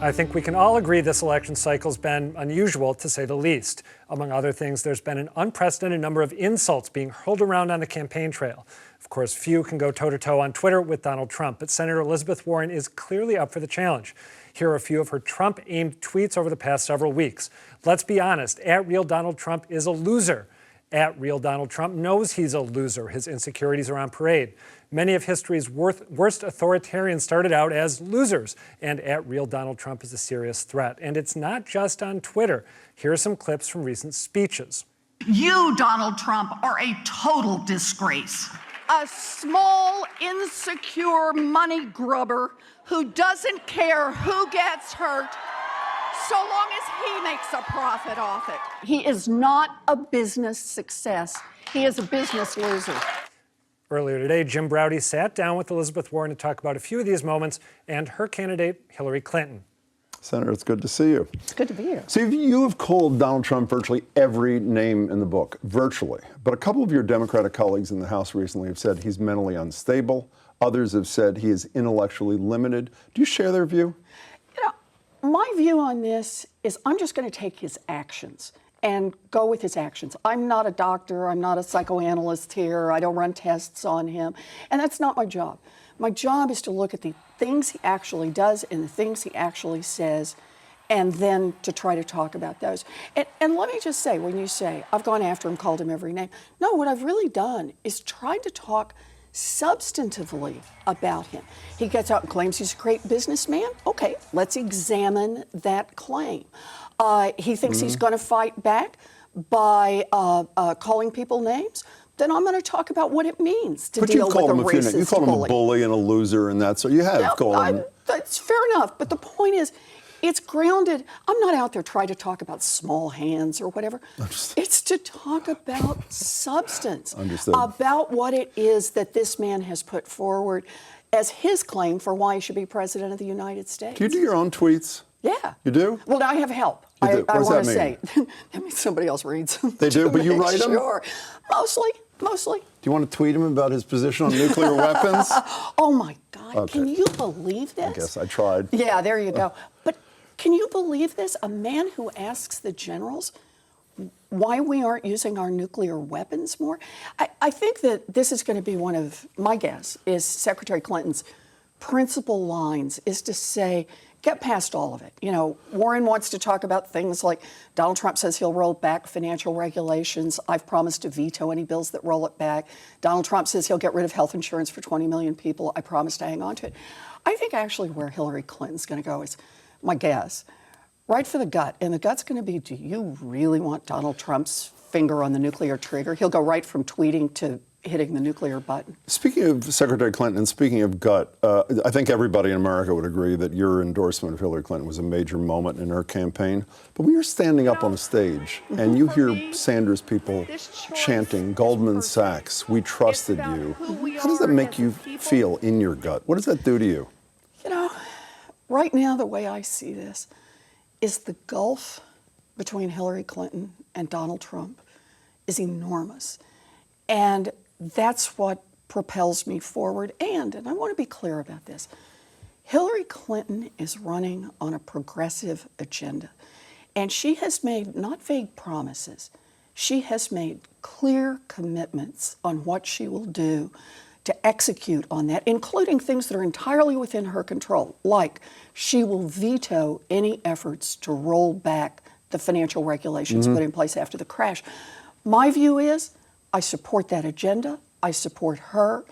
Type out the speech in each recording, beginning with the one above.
I think we can all agree this election cycle's been unusual, to say the least. Among other things, there's been an unprecedented number of insults being hurled around on the campaign trail. Of course, few can go toe-to-toe on Twitter with Donald Trump, but Senator Elizabeth Warren is clearly up for the challenge. Here are a few of her Trump-aimed tweets over the past several weeks. Let's be honest, @RealDonaldTrump is a loser. @RealDonaldTrump knows he's a loser. His insecurities are on parade. Many of history's worst authoritarians started out as losers, and @RealDonaldTrump is a serious threat. And it's not just on Twitter. Here are some clips from recent speeches. You, Donald Trump, are a total disgrace. A small, insecure money grubber who doesn't care who gets hurt so long as he makes a profit off it. He is not a business success. He is a business loser. Earlier today, Jim Braude sat down with Elizabeth Warren to talk about a few of these moments and her candidate, Hillary Clinton. Senator, it's good to see you. It's good to be here. So you have called Donald Trump virtually every name in the book, virtually. But a couple of your Democratic colleagues in the House recently have said he's mentally unstable. Others have said he is intellectually limited. Do you share their view? You know, my view on this is I'm just going to take his actions and go with his actions. I'm not a doctor. I'm not a psychoanalyst here. I don't run tests on him. And that's not my job. My job is to look at the things he actually does and the things he actually says, and then to try to talk about those. And let me just say, when you say, I've gone after him, called him every name. No, what I've really done is tried to talk substantively about him. He gets out and claims he's a great businessman. Okay, let's examine that claim. He thinks he's going to fight back by calling people names. Then I'm going to talk about what it means to deal with a racist bully. You called him a bully and a loser and that, so you have called him. That's fair enough, but the point is, it's grounded. I'm not out there trying to talk about small hands or whatever. It's to talk about substance, about what it is that this man has put forward as his claim for why he should be president of the United States. Do you do your own tweets? Yeah. You do? Well, I have help. I want to say. That means somebody else reads them. They do, but you write them? Sure. Mostly. Do you want to tweet him about his position on nuclear weapons? Oh, my God. Okay. Can you believe this? I guess I tried. Yeah, there you go. But can you believe this? A man who asks the generals why we aren't using our nuclear weapons more? I think that this is going to be one of, my guess, is Secretary Clinton's principal lines is to say, get past all of it. You know, Warren wants to talk about things like Donald Trump says he'll roll back financial regulations. I've promised to veto any bills that roll it back. Donald Trump says he'll get rid of health insurance for 20 million people. I promise to hang on to it. I think actually where Hillary Clinton's going to go is, my guess, right for the gut. And the gut's going to be, do you really want Donald Trump's finger on the nuclear trigger? He'll go right from tweeting to hitting the nuclear button. Speaking of Secretary Clinton, and speaking of gut, I think everybody in America would agree that your endorsement of Hillary Clinton was a major moment in her campaign. But when you're standing up on a stage and you hear Sanders people chanting, Goldman Sachs, we trusted you, how does that make you feel in your gut? What does that do to you? You know, right now the way I see this is the gulf between Hillary Clinton and Donald Trump is enormous. And that's what propels me forward. And I want to be clear about this, Hillary Clinton is running on a progressive agenda. And she has made not vague promises, she has made clear commitments on what she will do to execute on that, including things that are entirely within her control, like she will veto any efforts to roll back the financial regulations put in place after the crash. My view is, I support that agenda. I support her.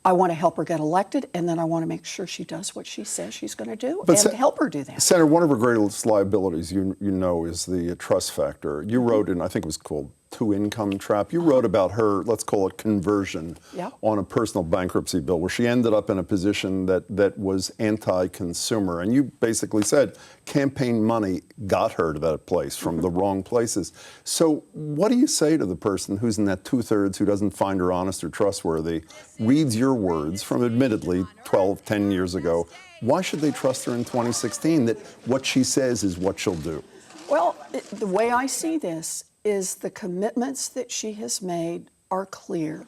I want to help her get elected, and then I want to make sure she does what she says she's going to do and help her do that. Senator, one of her greatest liabilities, you know, is the trust factor. You wrote in, I think it was called Two-Income Trap. You wrote about her, let's call it conversion, on a personal bankruptcy bill, where she ended up in a position that was anti-consumer. And you basically said campaign money got her to that place from the wrong places. So what do you say to the person who's in that two-thirds, who doesn't find her honest or trustworthy, reads your words from admittedly 12, 10 years ago? Why should they trust her in 2016 that what she says is what she'll do? Well, the way I see this is the commitments that she has made are clear,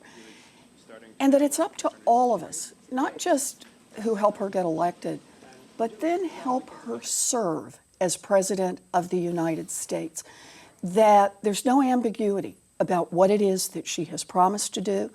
and that it's up to all of us, not just who help her get elected, but then help her serve as President of the United States. That there's no ambiguity about what it is that she has promised to do,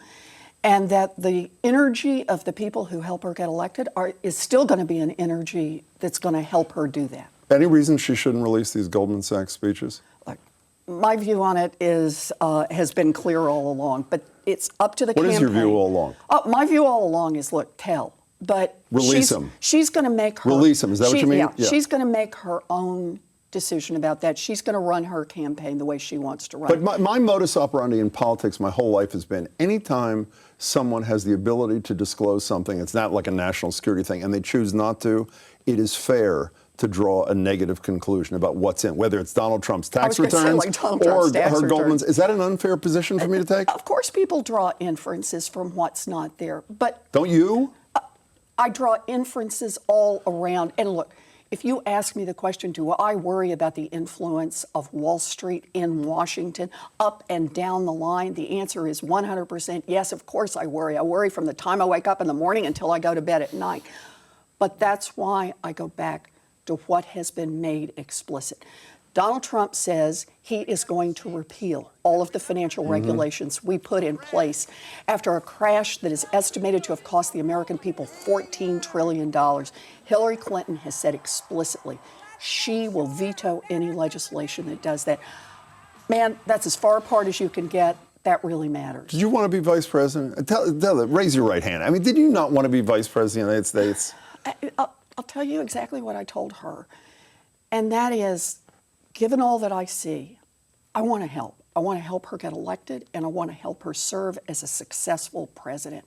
and that the energy of the people who help her get elected is still going to be an energy that's going to help her do that. Any reason she shouldn't release these Goldman Sachs speeches? Look, my view on it is has been clear all along, but it's up to the campaign. What is your view all along? My view all along is, look, tell. But Release them. She's going to make her... Release them, is that what you mean? Yeah, she's going to make her own decision about that. She's going to run her campaign the way she wants to run But it. my modus operandi in politics my whole life has been anytime someone has the ability to disclose something, it's not like a national security thing, and they choose not to, it is fair to draw a negative conclusion about what's in, whether it's Donald Trump's tax returns or her Goldman's. Is that an unfair position for me to take? Of course people draw inferences from what's not there, but... Don't you? I draw inferences all around. And look, if you ask me the question, do I worry about the influence of Wall Street in Washington up and down the line? The answer is 100% yes, of course I worry. I worry from the time I wake up in the morning until I go to bed at night. But that's why I go back to what has been made explicit. Donald Trump says he is going to repeal all of the financial regulations we put in place after a crash that is estimated to have cost the American people $14 trillion. Hillary Clinton has said explicitly she will veto any legislation that does that. Man, that's as far apart as you can get. That really matters. Did you want to be vice president? Raise your right hand. I mean, did you not want to be vice president of the United States? I'll tell you exactly what I told her. And that is, given all that I see, I want to help. I want to help her get elected, and I want to help her serve as a successful president.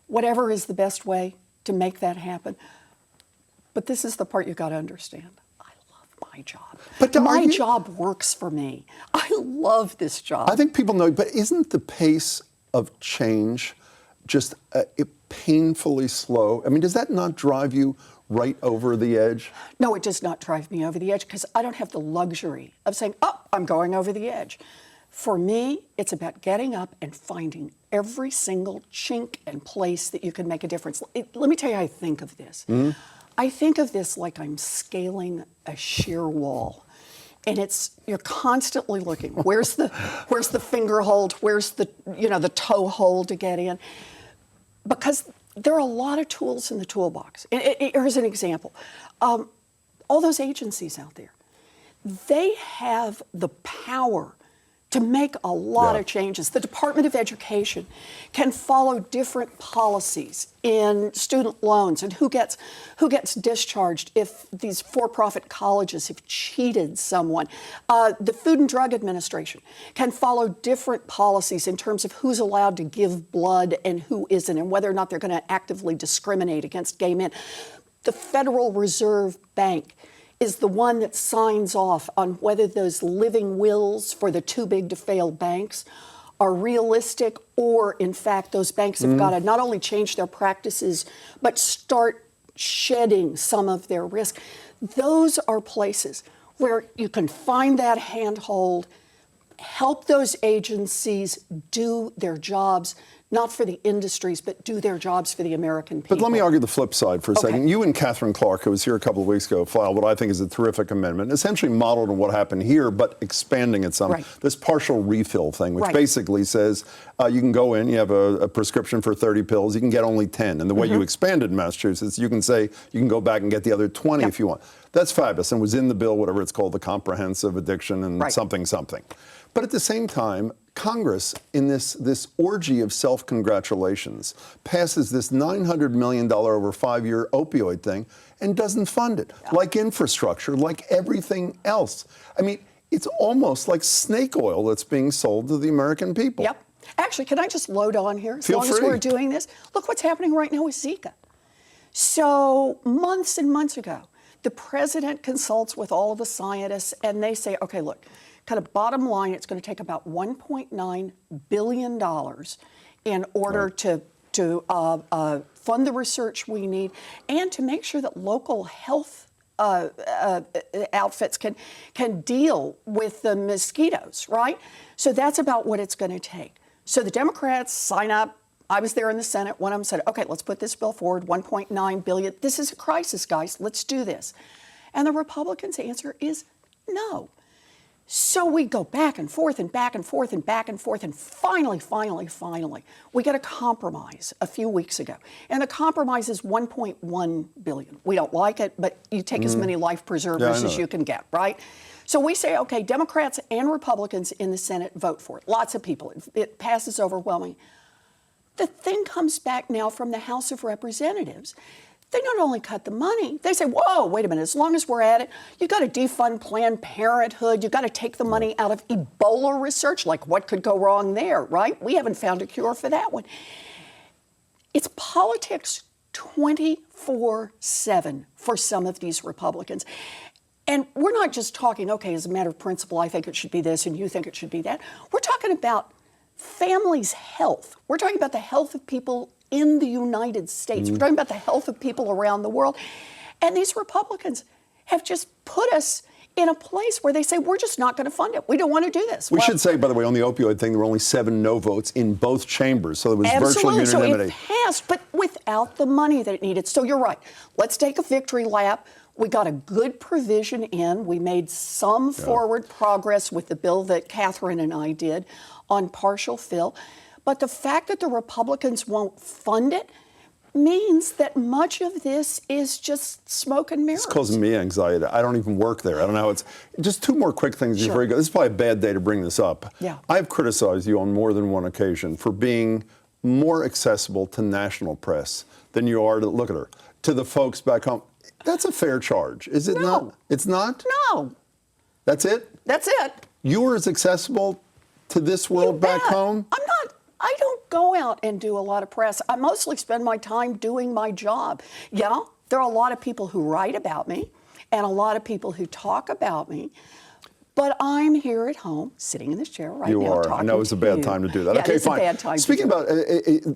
Whatever is the best way to make that happen. But this is the part you got to understand. I love my job. But my job works for me. I love this job. I think people know, but isn't the pace of change just painfully slow? I mean, does that not drive you right over the edge? No, it does not drive me over the edge because I don't have the luxury of saying, oh, I'm going over the edge. For me, it's about getting up and finding every single chink and place that you can make a difference. Let me tell you how I think of this. I think of this like I'm scaling a sheer wall. And you're constantly looking. Where's the finger hold? Where's the toe hold to get in? Because there are a lot of tools in the toolbox. Here's an example. All those agencies out there, they have the power to make a lot of changes. The Department of Education can follow different policies in student loans and who gets discharged if these for-profit colleges have cheated someone. The Food and Drug Administration can follow different policies in terms of who's allowed to give blood and who isn't, and whether or not they're going to actively discriminate against gay men. The Federal Reserve Bank is the one that signs off on whether those living wills for the too big to fail banks are realistic, or in fact those banks have got to not only change their practices but start shedding some of their risk. Those are places where you can find that handhold, help those agencies do their jobs, not for the industries, but do their jobs for the American people. But let me argue the flip side for a second. You and Catherine Clark, who was here a couple of weeks ago, filed what I think is a terrific amendment, essentially modeled on what happened here, but expanding it some. Right. This partial refill thing, which Right. basically says you can go in, you have a prescription for 30 pills, you can get only 10. And the way you expanded in Massachusetts, you can say you can go back and get the other 20 if you want. That's fabulous, and was in the bill, whatever it's called, the Comprehensive Addiction and something. But at the same time, Congress, in this orgy of self-congratulations, passes this $900 million over 5-year opioid thing and doesn't fund it, like infrastructure, like everything else. I mean, it's almost like snake oil that's being sold to the American people. Yep. Actually, can I just load on here? Feel as long free. as we're doing this, look what's happening right now with Zika. So months and months ago, the president consults with all of the scientists, and they say, okay, look, kind of bottom line, it's going to take about $1.9 billion in order to fund the research we need and to make sure that local health outfits can deal with the mosquitoes, right? So that's about what it's going to take. So the Democrats sign up. I was there in the Senate. One of them said, okay, let's put this bill forward, $1.9 billion. This is a crisis, guys. Let's do this. And the Republicans' answer is no. So we go back and forth and back and forth and back and forth, and finally, we get a compromise a few weeks ago. And the compromise is $1.1 billion. We don't like it, but you take as many life preservers as you can get, right? So we say, okay, Democrats and Republicans in the Senate vote for it. Lots of people. It passes overwhelmingly. The thing comes back now from the House of Representatives. They not only cut the money, they say, whoa, wait a minute, as long as we're at it, you've got to defund Planned Parenthood, you've got to take the money out of Ebola research, like what could go wrong there, right? We haven't found a cure for that one. It's politics 24/7 for some of these Republicans. And we're not just talking, okay, as a matter of principle, I think it should be this and you think it should be that. We're talking about families' health. We're talking about the health of people in the United States. We're talking about the health of people around the world. And these Republicans have just put us in a place where they say, we're just not going to fund it. We don't want to do this. We should say, by the way, on the opioid thing, there were only 7 no votes in both chambers, so there was virtual unanimity. So it passed, but without the money that it needed. So you're right. Let's take a victory lap. We got a good provision in. We made some forward progress with the bill that Catherine and I did on partial fill. But the fact that the Republicans won't fund it means that much of this is just smoke and mirrors. It's causing me anxiety. I don't even work there. I don't know how it's... Just 2 more quick things before you go. This is probably a bad day to bring this up. Yeah. I've criticized you on more than one occasion for being more accessible to national press than you are to, look at her, to the folks back home. That's a fair charge, is it not? It's not? No. That's it? That's it. You are as accessible to this world back home? I don't go out and do a lot of press. I mostly spend my time doing my job. Yeah, there are a lot of people who write about me and a lot of people who talk about me. But I'm here at home, sitting in this chair right now. You are. Talking I know it's a bad time to do that. Yeah, Okay, it's fine. a bad time. Speaking about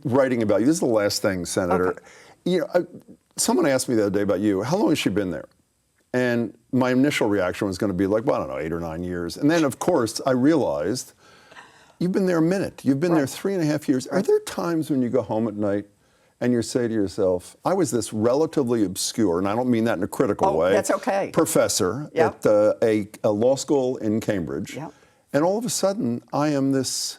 writing about you, this is the last thing, Senator. Okay. You know, someone asked me the other day about you. How long has she been there? And my initial reaction was going to be like, well, I don't know, 8 or 9 years. And then, of course, I realized you've been there a minute. You've been there 3.5 years. Are there times when you go home at night and you say to yourself, I was this relatively obscure, and I don't mean that in a critical way. That's okay. Professor at a law school in Cambridge. And all of a sudden, I am this,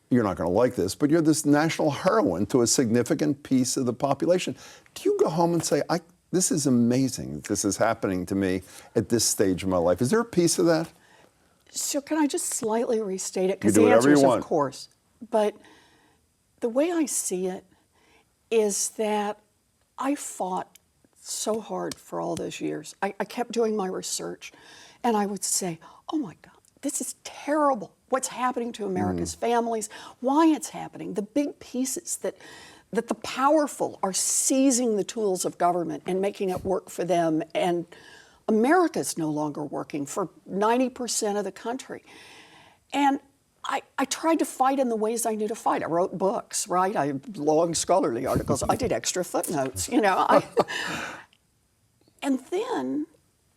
you're not going to like this, but you're this national heroine to a significant piece of the population. Do you go home and say, this is amazing that this is happening to me at this stage of my life? Is there a piece of that? So can I just slightly restate it? You Because do the whatever answer is, you want. of course. But the way I see it is that I fought so hard for all those years. I kept doing my research, and I would say, oh my God, this is terrible. What's happening to America's families, why it's happening, the big pieces that the powerful are seizing the tools of government and making it work for them, and America's no longer working for 90% of the country. And I tried to fight in the ways I knew to fight. I wrote books, right? I long scholarly articles. I did extra footnotes, you know. And then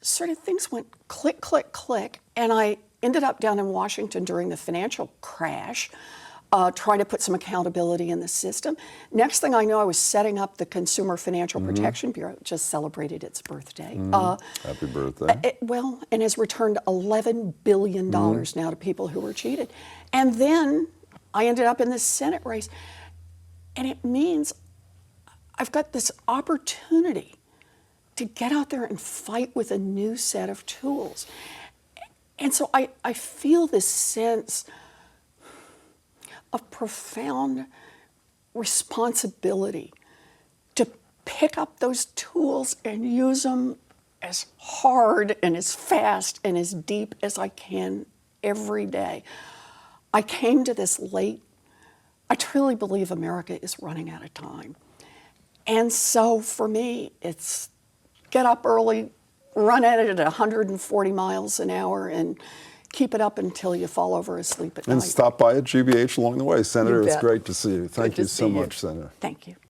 sort of things went click, click, click, and I ended up down in Washington during the financial crash, trying to put some accountability in the system. Next thing I know, I was setting up the Consumer Financial Protection Bureau. It just celebrated its birthday. Happy birthday. And has returned $11 billion now to people who were cheated. And then I ended up in this Senate race. And it means I've got this opportunity to get out there and fight with a new set of tools. And so I feel this sense of profound responsibility to pick up those tools and use them as hard and as fast and as deep as I can every day. I came to this late. I truly believe America is running out of time. And so for me, it's get up early, run at it at 140 miles an hour, and keep it up until you fall over asleep at night. And stop by at GBH along the way. Senator, it's bet. great to see you. Thank Good you to so see you. much, Senator. Thank you.